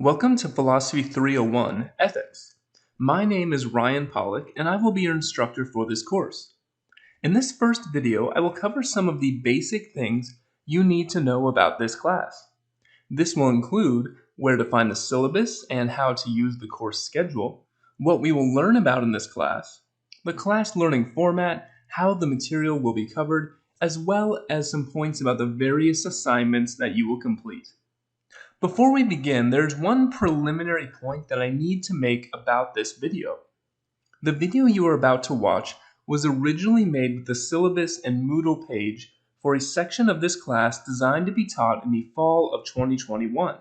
Welcome to Philosophy 301, Ethics. My name is Ryan Pollock, and I will be your instructor for this course. In this first video, I will cover some of the basic things you need to know about this class. This will include where to find the syllabus and how to use the course schedule, what we will learn about in this class, the class learning format, how the material will be covered, as well as some points about the various assignments that you will complete. Before we begin, there's one preliminary point that I need to make about this video. The video you are about to watch was originally made with the syllabus and Moodle page for a section of this class designed to be taught in the fall of 2021.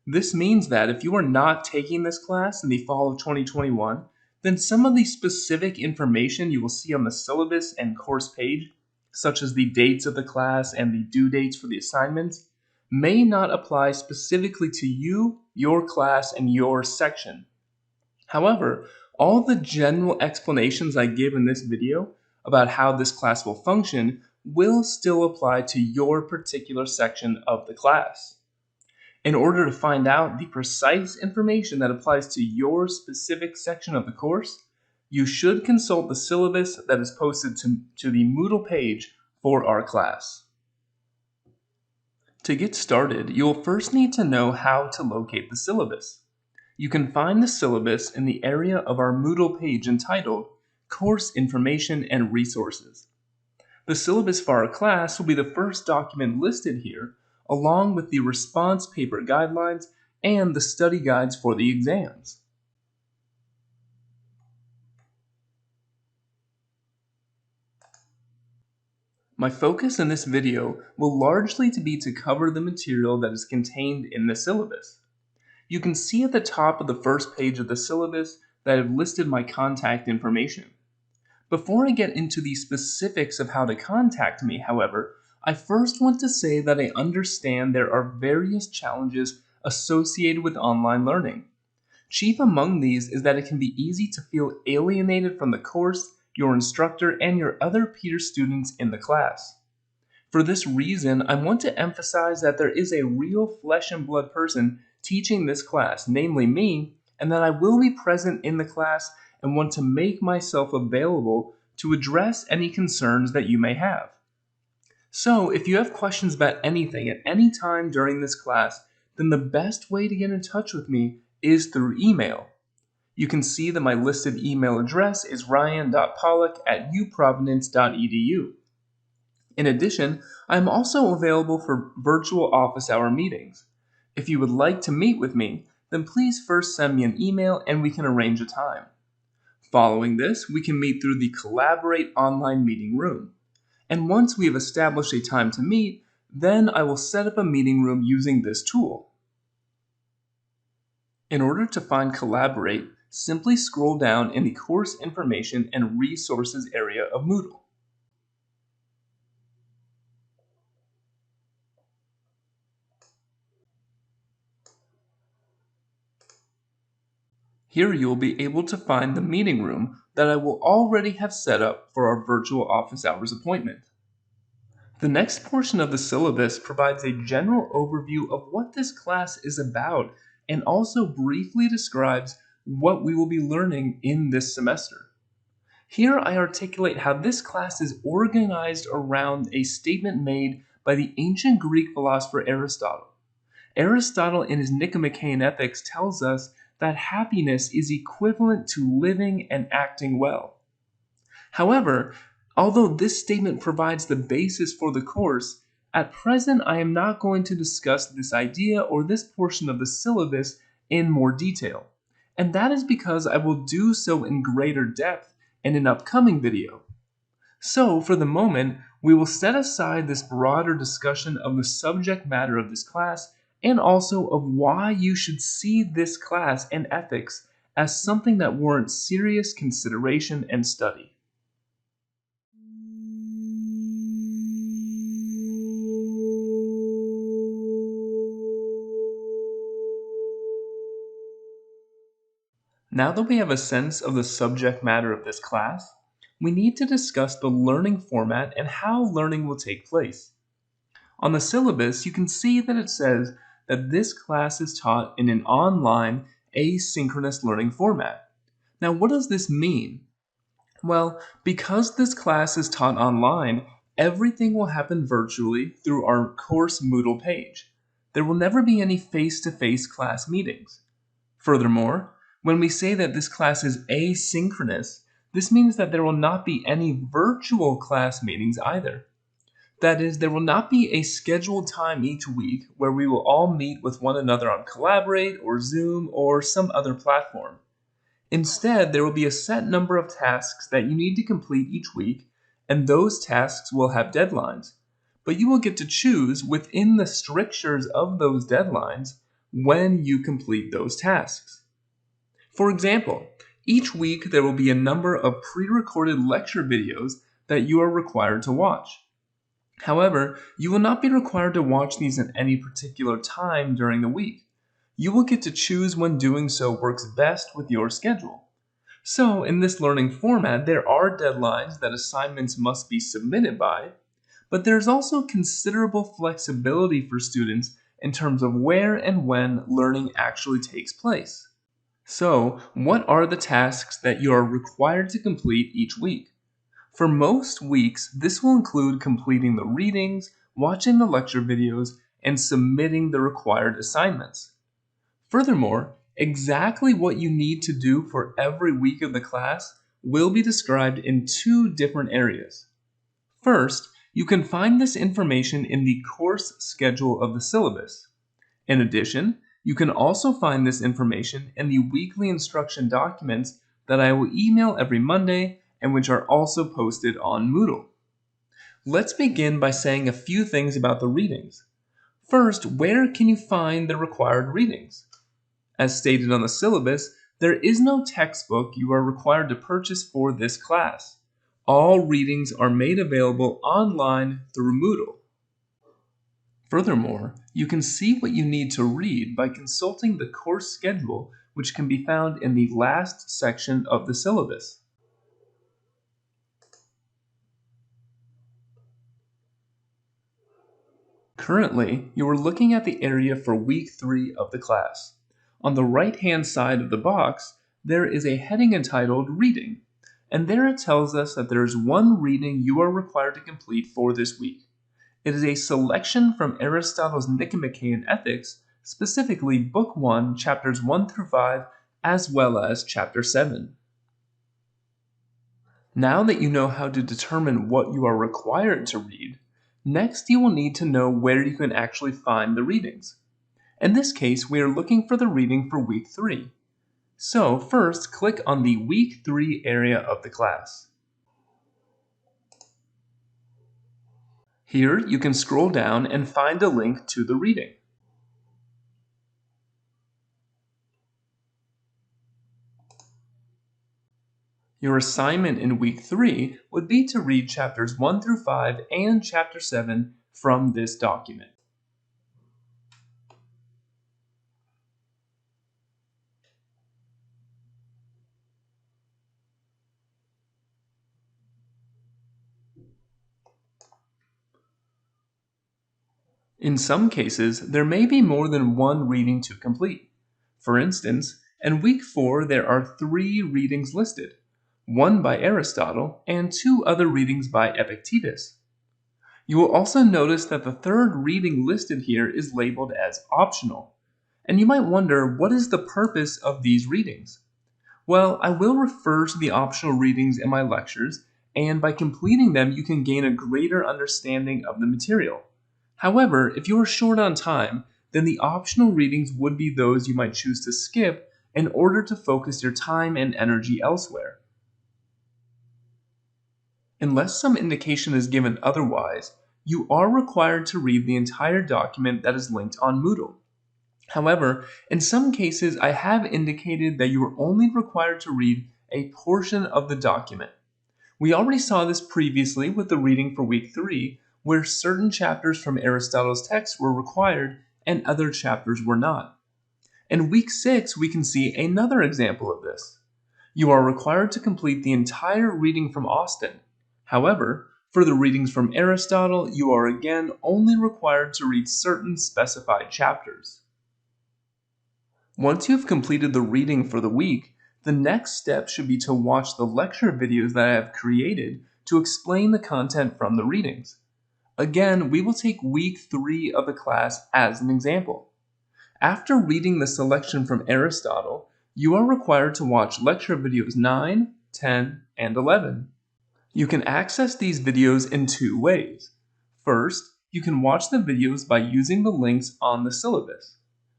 This means that if you are not taking this class in the fall of 2021, then some of the specific information you will see on the syllabus and course page, such as the dates of the class and the due dates for the assignments, may not apply specifically to you, your class, and your section. However, all the general explanations I give in this video about how this class will function will still apply to your particular section of the class. In order to find out the precise information that applies to your specific section of the course, you should consult the syllabus that is posted to the Moodle page for our class. To get started, you will first need to know how to locate the syllabus. You can find the syllabus in the area of our Moodle page entitled Course Information and Resources. The syllabus for our class will be the first document listed here, along with the response paper guidelines and the study guides for the exams. My focus in this video will largely be to cover the material that is contained in the syllabus. You can see at the top of the first page of the syllabus that I've listed my contact information. Before I get into the specifics of how to contact me, however, I first want to say that I understand there are various challenges associated with online learning. Chief among these is that it can be easy to feel alienated from the course, your instructor, and your other peer students in the class. For this reason, I want to emphasize that there is a real flesh and blood person teaching this class, namely me, and that I will be present in the class and want to make myself available to address any concerns that you may have. So, if you have questions about anything at any time during this class, then the best way to get in touch with me is through email. You can see that my listed email address is ryan.pollock@uprovidence.edu. In addition, I am also available for virtual office hour meetings. If you would like to meet with me, then please first send me an email and we can arrange a time. Following this, we can meet through the Collaborate online meeting room. And once we have established a time to meet, then I will set up a meeting room using this tool. In order to find Collaborate, simply scroll down in the Course Information and Resources area of Moodle. Here you will be able to find the meeting room that I will already have set up for our virtual office hours appointment. The next portion of the syllabus provides a general overview of what this class is about and also briefly describes what we will be learning in this semester. Here I articulate how this class is organized around a statement made by the ancient Greek philosopher Aristotle. Aristotle in his Nicomachean Ethics tells us that happiness is equivalent to living and acting well. However, although this statement provides the basis for the course, at present I am not going to discuss this idea or this portion of the syllabus in more detail. And that is because I will do so in greater depth in an upcoming video. So, for the moment, we will set aside this broader discussion of the subject matter of this class and also of why you should see this class and ethics as something that warrants serious consideration and study. Now that we have a sense of the subject matter of this class, we need to discuss the learning format and how learning will take place. On the syllabus, you can see that it says that this class is taught in an online asynchronous learning format. Now, what does this mean? Well, because this class is taught online, everything will happen virtually through our course Moodle page. There will never be any face-to-face class meetings. Furthermore, when we say that this class is asynchronous, this means that there will not be any virtual class meetings either. That is, there will not be a scheduled time each week where we will all meet with one another on Collaborate or Zoom or some other platform. Instead, there will be a set number of tasks that you need to complete each week, and those tasks will have deadlines. But you will get to choose within the strictures of those deadlines when you complete those tasks. For example, each week there will be a number of pre-recorded lecture videos that you are required to watch. However, you will not be required to watch these at any particular time during the week. You will get to choose when doing so works best with your schedule. So, in this learning format, there are deadlines that assignments must be submitted by, but there's also considerable flexibility for students in terms of where and when learning actually takes place. So, what are the tasks that you are required to complete each week? For most weeks, this will include completing the readings, watching the lecture videos, and submitting the required assignments. Furthermore, exactly what you need to do for every week of the class will be described in two different areas. First, you can find this information in the course schedule of the syllabus. In addition, you can also find this information in the weekly instruction documents that I will email every Monday and which are also posted on Moodle. Let's begin by saying a few things about the readings. First, where can you find the required readings? As stated on the syllabus, there is no textbook you are required to purchase for this class. All readings are made available online through Moodle. Furthermore, you can see what you need to read by consulting the course schedule, which can be found in the last section of the syllabus. Currently, you are looking at the area for week 3 of the class. On the right-hand side of the box, there is a heading entitled Reading, and there it tells us that there is one reading you are required to complete for this week. It is a selection from Aristotle's Nicomachean Ethics, specifically Book 1, Chapters 1 through 5, as well as Chapter 7. Now that you know how to determine what you are required to read, next you will need to know where you can actually find the readings. In this case, we are looking for the reading for week 3. So first, click on the week 3 area of the class. Here, you can scroll down and find a link to the reading. Your assignment in week 3 would be to read chapters 1 through 5 and chapter 7 from this document. In some cases, there may be more than one reading to complete. For instance, in week 4 there are 3 readings listed, one by Aristotle and 2 other readings by Epictetus. You will also notice that the third reading listed here is labeled as optional, and you might wonder, what is the purpose of these readings? Well, I will refer to the optional readings in my lectures, and by completing them you can gain a greater understanding of the material. However, if you are short on time, then the optional readings would be those you might choose to skip in order to focus your time and energy elsewhere. Unless some indication is given otherwise, you are required to read the entire document that is linked on Moodle. However, in some cases I have indicated that you are only required to read a portion of the document. We already saw this previously with the reading for week 3, where certain chapters from Aristotle's text were required and other chapters were not. In week 6, we can see another example of this. You are required to complete the entire reading from Austin. However, For the readings from Aristotle, you are again only required to read certain specified chapters. Once you have completed the reading for the week, the next step should be to watch the lecture videos that I have created to explain the content from the readings. Again, we will take week 3 of the class as an example. After reading the selection from Aristotle, you are required to watch lecture videos 9, 10, and 11. You can access these videos in 2 ways. First, you can watch the videos by using the links on the syllabus.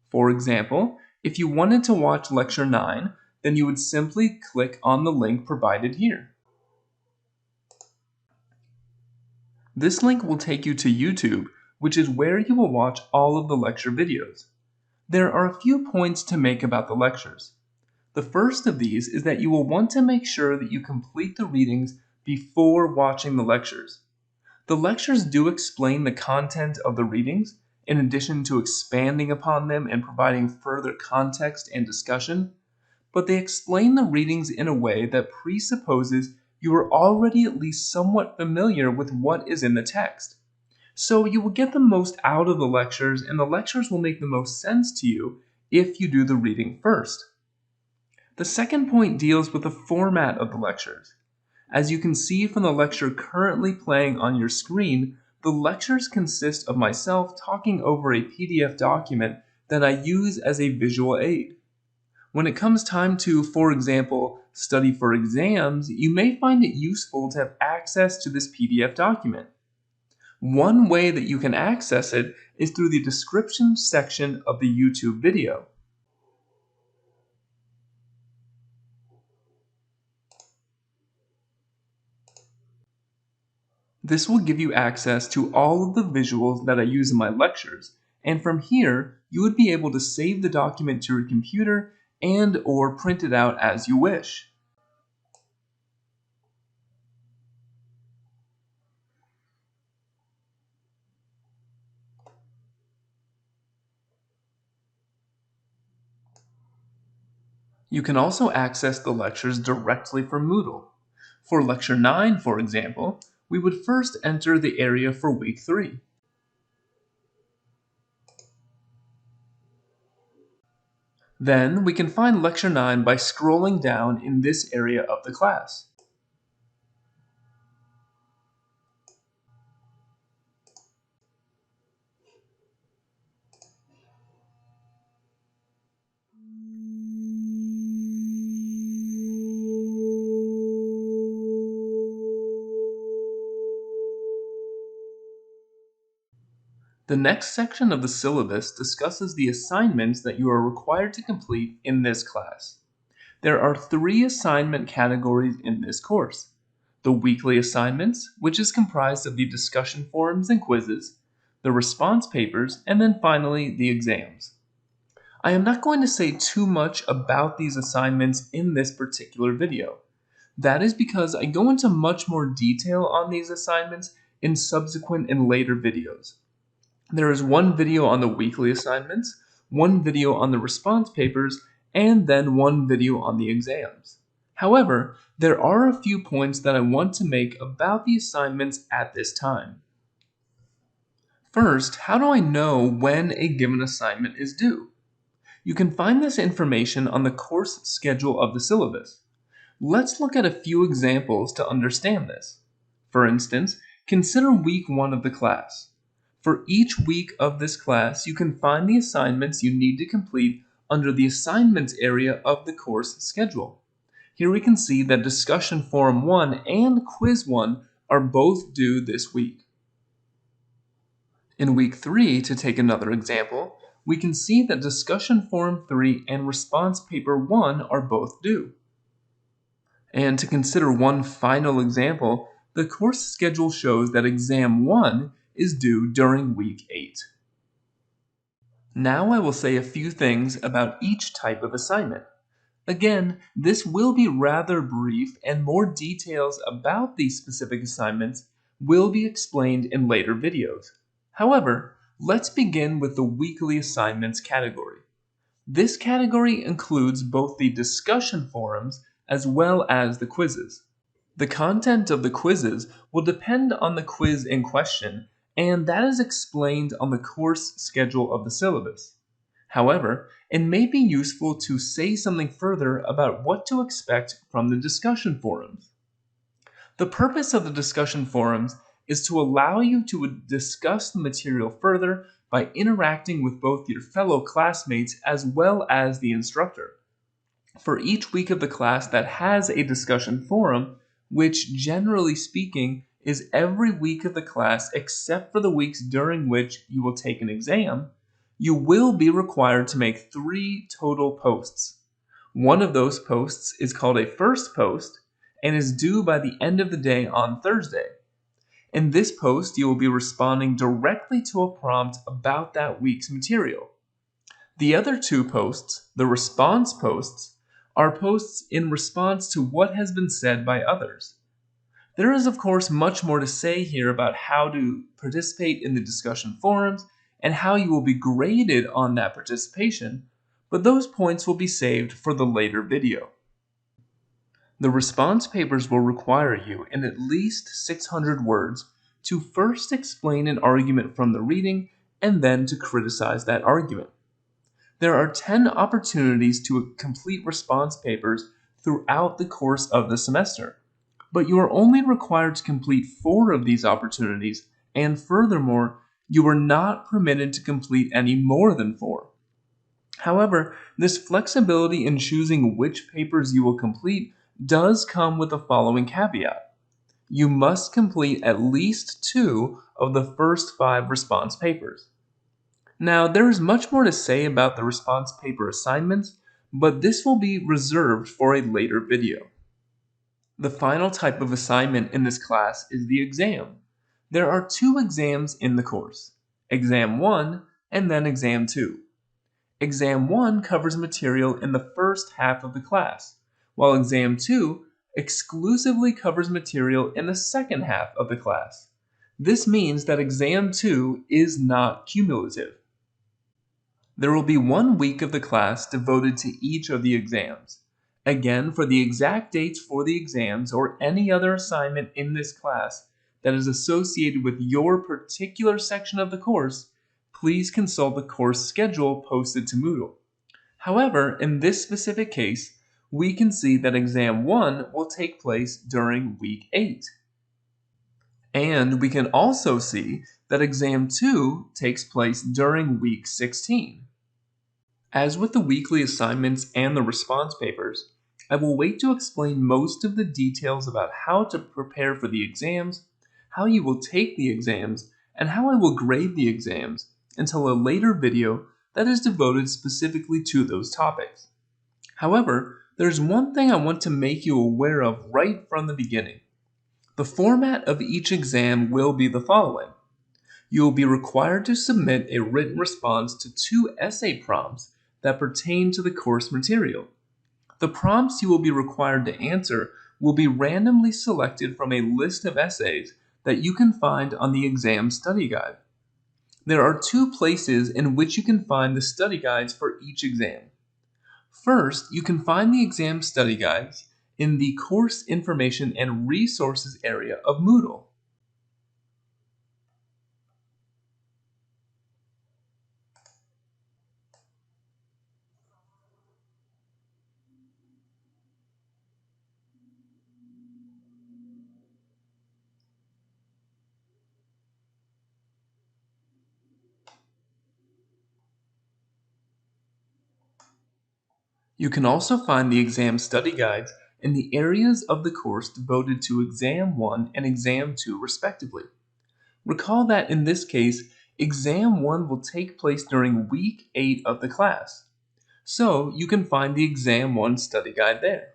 For example, if you wanted to watch lecture 9, then you would simply click on the link provided here. This link will take you to YouTube, which is where you will watch all of the lecture videos. There are a few points to make about the lectures. The first of these is that you will want to make sure that you complete the readings before watching the lectures. The lectures do explain the content of the readings, in addition to expanding upon them and providing further context and discussion, but they explain the readings in a way that presupposes you are already at least somewhat familiar with what is in the text. So you will get the most out of the lectures, and the lectures will make the most sense to you if you do the reading first. The second point deals with the format of the lectures. As you can see from the lecture currently playing on your screen, the lectures consist of myself talking over a PDF document that I use as a visual aid. When it comes time to, for example, study for exams, you may find it useful to have access to this PDF document. One way that you can access it is through the description section of the YouTube video. This will give you access to all of the visuals that I use in my lectures, and from here, you would be able to save the document to your computer and/or print it out as you wish. You can also access the lectures directly from Moodle. For Lecture 9, for example, we would first enter the area for Week 3. Then we can find Lecture 9 by scrolling down in this area of the class. The next section of the syllabus discusses the assignments that you are required to complete in this class. There are 3 assignment categories in this course. The weekly assignments, which is comprised of the discussion forums and quizzes, the response papers, and then finally the exams. I am not going to say too much about these assignments in this particular video. That is because I go into much more detail on these assignments in subsequent and later videos. There is one video on the weekly assignments, one video on the response papers, and then one video on the exams. However, there are a few points that I want to make about the assignments at this time. First, how do I know when a given assignment is due? You can find this information on the course schedule of the syllabus. Let's look at a few examples to understand this. For instance, consider week 1 of the class. For each week of this class, you can find the assignments you need to complete under the assignments area of the course schedule. Here we can see that Discussion Forum 1 and Quiz 1 are both due this week. In week 3, to take another example, we can see that Discussion Forum 3 and Response Paper 1 are both due. And to consider one final example, the course schedule shows that Exam 1 is due during week 8. Now I will say a few things about each type of assignment. Again, this will be rather brief, and more details about these specific assignments will be explained in later videos. However, let's begin with the weekly assignments category. This category includes both the discussion forums as well as the quizzes. The content of the quizzes will depend on the quiz in question, and that is explained on the course schedule of the syllabus. However, it may be useful to say something further about what to expect from the discussion forums. The purpose of the discussion forums is to allow you to discuss the material further by interacting with both your fellow classmates as well as the instructor. For each week of the class that has a discussion forum, which generally speaking is every week of the class except for the weeks during which you will take an exam, you will be required to make 3 total posts. One of those posts is called a first post and is due by the end of the day on Thursday. In this post, you will be responding directly to a prompt about that week's material. The other 2 posts, the response posts, are posts in response to what has been said by others. There is, of course, much more to say here about how to participate in the discussion forums and how you will be graded on that participation, but those points will be saved for the later video. The response papers will require you in at least 600 words to first explain an argument from the reading and then to criticize that argument. There are 10 opportunities to complete response papers throughout the course of the semester, but you are only required to complete 4 of these opportunities, and furthermore, you are not permitted to complete any more than 4. However, this flexibility in choosing which papers you will complete does come with the following caveat. You must complete at least 2 of the first 5 response papers. Now, there is much more to say about the response paper assignments, but this will be reserved for a later video. The final type of assignment in this class is the exam. There are 2 exams in the course, Exam 1 and then Exam 2. Exam 1 covers material in the first half of the class, while Exam 2 exclusively covers material in the second half of the class. This means that Exam 2 is not cumulative. There will be 1 week of the class devoted to each of the exams. Again, for the exact dates for the exams or any other assignment in this class that is associated with your particular section of the course, please consult the course schedule posted to Moodle. However, in this specific case, we can see that Exam 1 will take place during Week 8. And we can also see that Exam 2 takes place during Week 16. As with the weekly assignments and the response papers, I will wait to explain most of the details about how to prepare for the exams, how you will take the exams, and how I will grade the exams until a later video that is devoted specifically to those topics. However, there's one thing I want to make you aware of right from the beginning. The format of each exam will be the following. You will be required to submit a written response to 2 essay prompts that pertain to the course material. The prompts you will be required to answer will be randomly selected from a list of essays that you can find on the exam study guide. There are 2 places in which you can find the study guides for each exam. First, you can find the exam study guides in the Course Information and Resources area of Moodle. You can also find the exam study guides in the areas of the course devoted to Exam 1 and Exam 2 respectively. Recall that in this case, Exam 1 will take place during Week 8 of the class, so you can find the Exam 1 study guide there.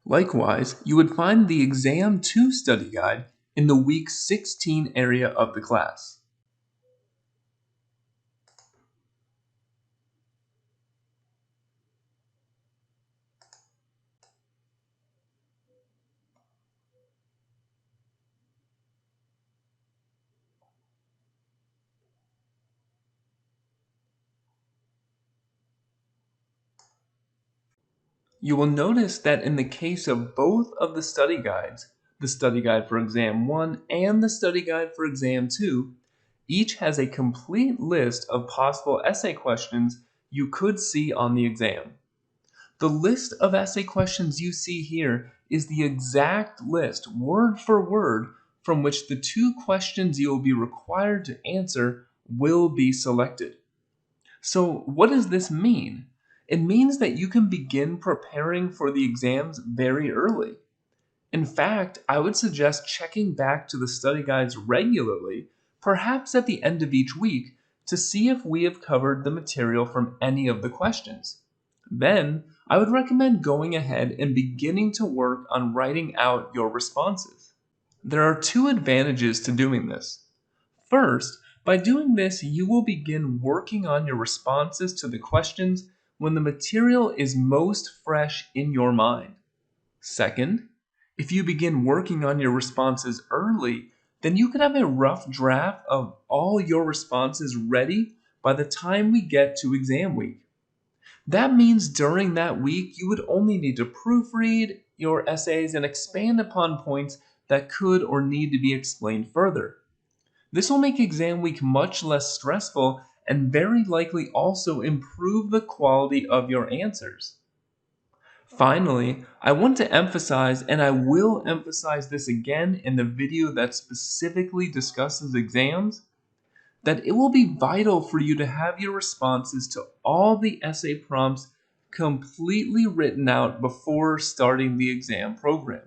Likewise, you would find the Exam 2 study guide in the Week 16 area of the class. You will notice that in the case of both of the study guides, the study guide for exam 1 and the study guide for exam 2, each has a complete list of possible essay questions you could see on the exam. The list of essay questions you see here is the exact list, word for word, from which the two questions you will be required to answer will be selected. So, what does this mean? It means that you can begin preparing for the exams very early. In fact, I would suggest checking back to the study guides regularly, perhaps at the end of each week, to see if we have covered the material from any of the questions. Then, I would recommend going ahead and beginning to work on writing out your responses. There are two advantages to doing this. First, by doing this, you will begin working on your responses to the questions when the material is most fresh in your mind. Second, if you begin working on your responses early, then you could have a rough draft of all your responses ready by the time we get to exam week. That means during that week, you would only need to proofread your essays and expand upon points that could or need to be explained further. This will make exam week much less stressful and very likely also improve the quality of your answers. Finally, I want to emphasize, and I will emphasize this again in the video that specifically discusses exams, that it will be vital for you to have your responses to all the essay prompts completely written out before starting the exam program.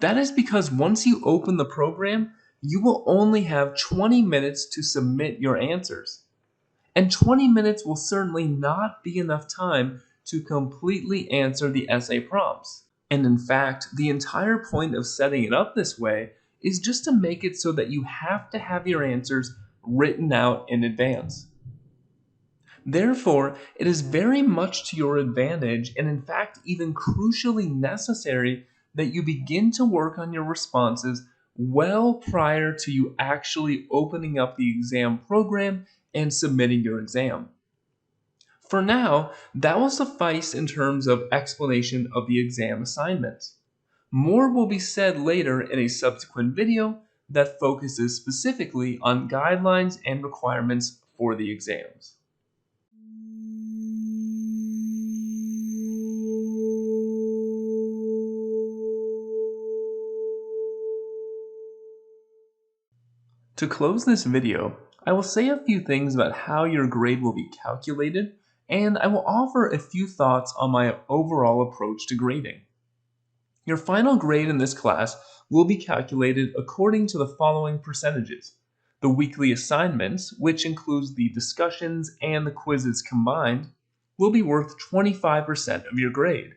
That is because once you open the program, you will only have 20 minutes to submit your answers. And 20 minutes will certainly not be enough time to completely answer the essay prompts. And in fact, the entire point of setting it up this way is just to make it so that you have to have your answers written out in advance. Therefore, it is very much to your advantage, and in fact, even crucially necessary, that you begin to work on your responses well prior to you actually opening up the exam program and submitting your exam. For now, that will suffice in terms of explanation of the exam assignments. More will be said later in a subsequent video that focuses specifically on guidelines and requirements for the exams. To close this video, I will say a few things about how your grade will be calculated, and I will offer a few thoughts on my overall approach to grading. Your final grade in this class will be calculated according to the following percentages. The weekly assignments, which includes the discussions and the quizzes combined, will be worth 25% of your grade.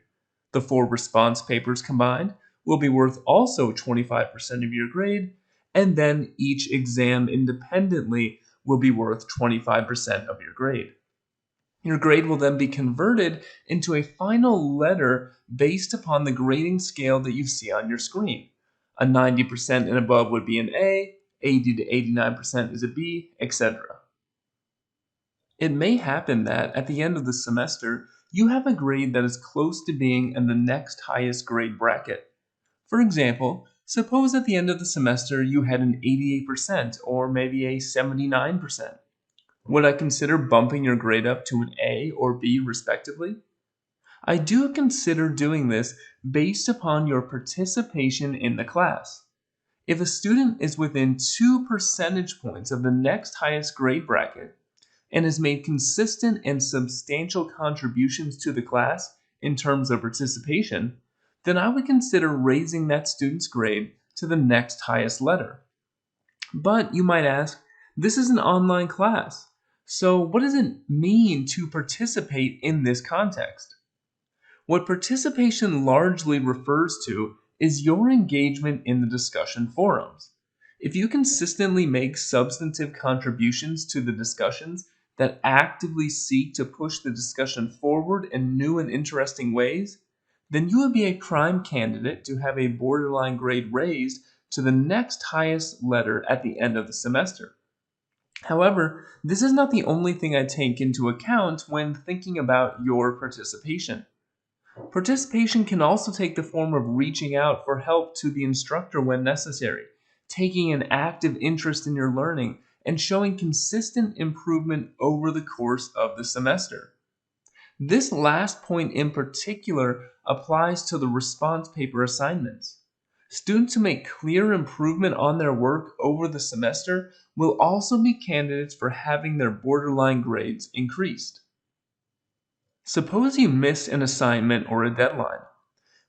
The 4 response papers combined will be worth also 25% of your grade, and then each exam independently will be worth 25% of your grade. Your grade will then be converted into a final letter based upon the grading scale that you see on your screen. A 90% and above would be an A, 80 to 89% is a B, etc. It may happen that at the end of the semester, you have a grade that is close to being in the next highest grade bracket. For example, suppose at the end of the semester you had an 88% or maybe a 79%. Would I consider bumping your grade up to an A or B respectively? I do consider doing this based upon your participation in the class. If a student is within 2 percentage points of the next highest grade bracket and has made consistent and substantial contributions to the class in terms of participation, then I would consider raising that student's grade to the next highest letter. But you might ask, this is an online class, so what does it mean to participate in this context? What participation largely refers to is your engagement in the discussion forums. If you consistently make substantive contributions to the discussions that actively seek to push the discussion forward in new and interesting ways, then you would be a prime candidate to have a borderline grade raised to the next highest letter at the end of the semester. However, this is not the only thing I take into account when thinking about your participation. Participation can also take the form of reaching out for help to the instructor when necessary, taking an active interest in your learning, and showing consistent improvement over the course of the semester. This last point in particular applies to the response paper assignments. Students who make clear improvement on their work over the semester will also be candidates for having their borderline grades increased. Suppose you miss an assignment or a deadline.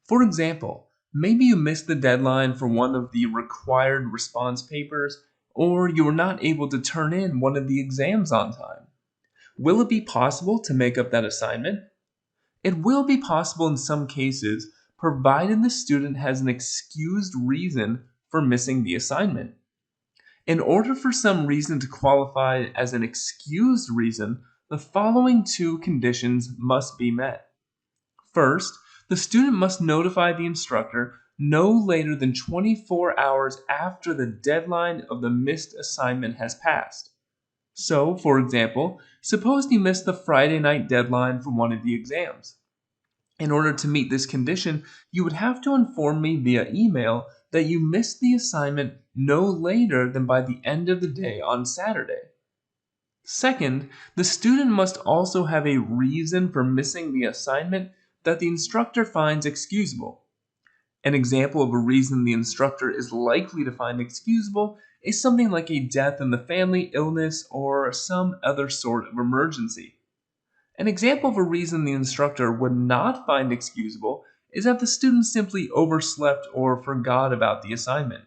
For example, maybe you missed the deadline for one of the required response papers, or you were not able to turn in one of the exams on time. Will it be possible to make up that assignment? It will be possible in some cases, provided the student has an excused reason for missing the assignment. In order for some reason to qualify as an excused reason, the following two conditions must be met. First, the student must notify the instructor no later than 24 hours after the deadline of the missed assignment has passed. So, for example, suppose you missed the Friday night deadline for one of the exams. In order to meet this condition, you would have to inform me via email that you missed the assignment no later than by the end of the day on Saturday. Second, the student must also have a reason for missing the assignment that the instructor finds excusable. An example of a reason the instructor is likely to find excusable is something like a death in the family, illness, or some other sort of emergency. An example of a reason the instructor would not find excusable is that the student simply overslept or forgot about the assignment.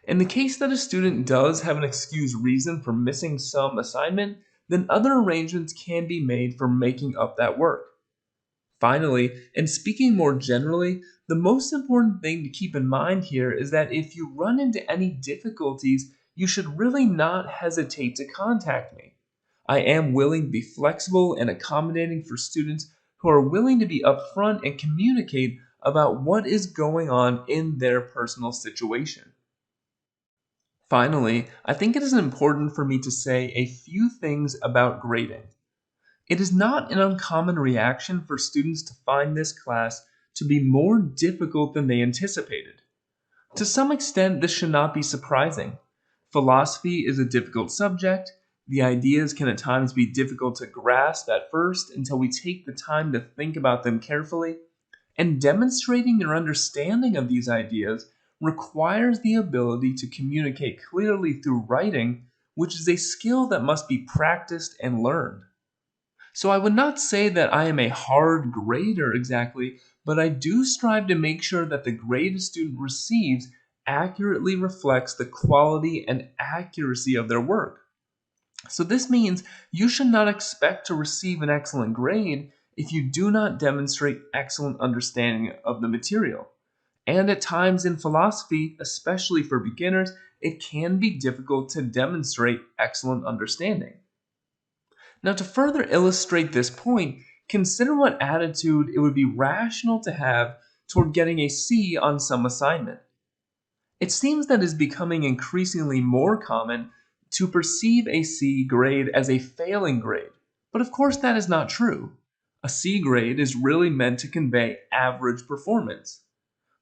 In the case that a student does have an excused reason for missing some assignment, then other arrangements can be made for making up that work. Finally, and speaking more generally, the most important thing to keep in mind here is that if you run into any difficulties, you should really not hesitate to contact me. I am willing to be flexible and accommodating for students who are willing to be upfront and communicate about what is going on in their personal situation. Finally, I think it is important for me to say a few things about grading. It is not an uncommon reaction for students to find this class to be more difficult than they anticipated. To some extent, this should not be surprising. Philosophy is a difficult subject. The ideas can at times be difficult to grasp at first until we take the time to think about them carefully. And demonstrating your understanding of these ideas requires the ability to communicate clearly through writing, which is a skill that must be practiced and learned. So I would not say that I am a hard grader exactly, but I do strive to make sure that the grade a student receives accurately reflects the quality and accuracy of their work. So this means you should not expect to receive an excellent grade if you do not demonstrate excellent understanding of the material. And at times in philosophy, especially for beginners, it can be difficult to demonstrate excellent understanding. Now, to further illustrate this point, consider what attitude it would be rational to have toward getting a C on some assignment. It seems that it is becoming increasingly more common to perceive a C grade as a failing grade, but of course that is not true. A C grade is really meant to convey average performance.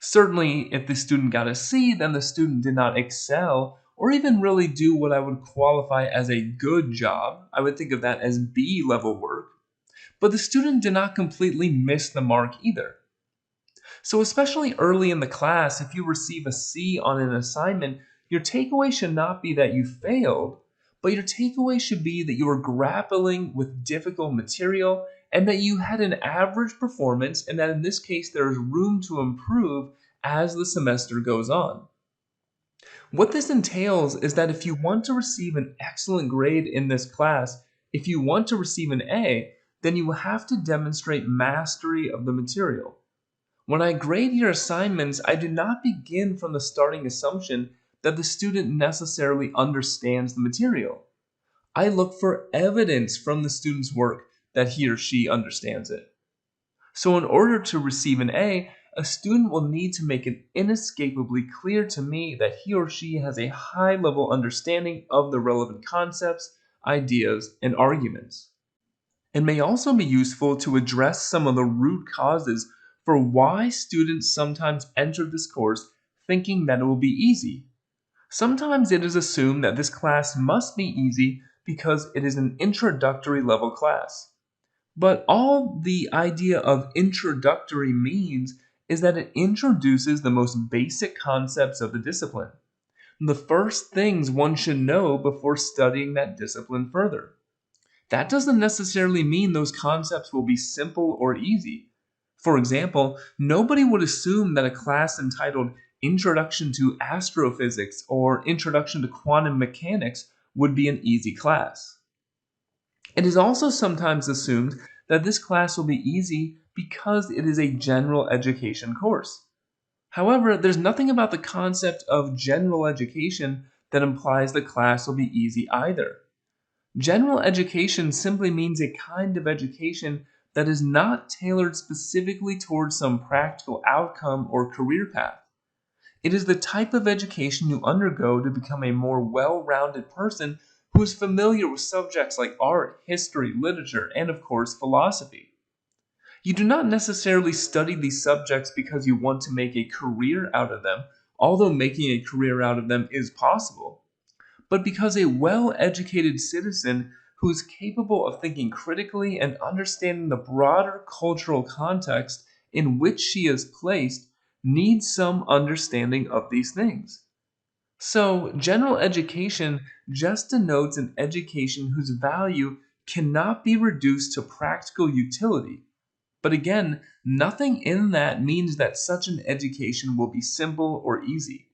Certainly, if the student got a C, then the student did not excel or even really do what I would qualify as a good job. I would think of that as B level work. But the student did not completely miss the mark either. So, especially early in the class, if you receive a C on an assignment, your takeaway should not be that you failed, but your takeaway should be that you were grappling with difficult material and that you had an average performance, and that in this case there is room to improve as the semester goes on. What this entails is that if you want to receive an excellent grade in this class, if you want to receive an A, then you will have to demonstrate mastery of the material. When I grade your assignments, I do not begin from the starting assumption that the student necessarily understands the material. I look for evidence from the student's work that he or she understands it. So, in order to receive an A, a student will need to make it inescapably clear to me that he or she has a high level understanding of the relevant concepts, ideas, and arguments. It may also be useful to address some of the root causes for why students sometimes enter this course thinking that it will be easy. Sometimes it is assumed that this class must be easy because it is an introductory level class. But all the idea of introductory means is that it introduces the most basic concepts of the discipline, the first things one should know before studying that discipline further. That doesn't necessarily mean those concepts will be simple or easy. For example, nobody would assume that a class entitled Introduction to Astrophysics or Introduction to Quantum Mechanics would be an easy class. It is also sometimes assumed that this class will be easy because it is a general education course. However, there's nothing about the concept of general education that implies the class will be easy either. General education simply means a kind of education that is not tailored specifically towards some practical outcome or career path. It is the type of education you undergo to become a more well-rounded person who is familiar with subjects like art, history, literature, and of course, philosophy. You do not necessarily study these subjects because you want to make a career out of them, although making a career out of them is possible, but because a well-educated citizen who is capable of thinking critically and understanding the broader cultural context in which she is placed needs some understanding of these things. So, general education just denotes an education whose value cannot be reduced to practical utility. But again, nothing in that means that such an education will be simple or easy.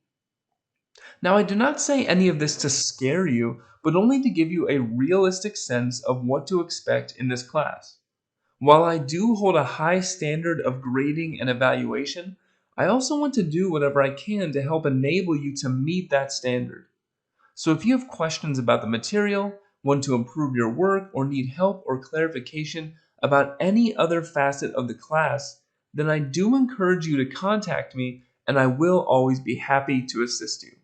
Now, I do not say any of this to scare you, but only to give you a realistic sense of what to expect in this class. While I do hold a high standard of grading and evaluation, I also want to do whatever I can to help enable you to meet that standard. So if you have questions about the material, want to improve your work, or need help or clarification about any other facet of the class, then I do encourage you to contact me and I will always be happy to assist you.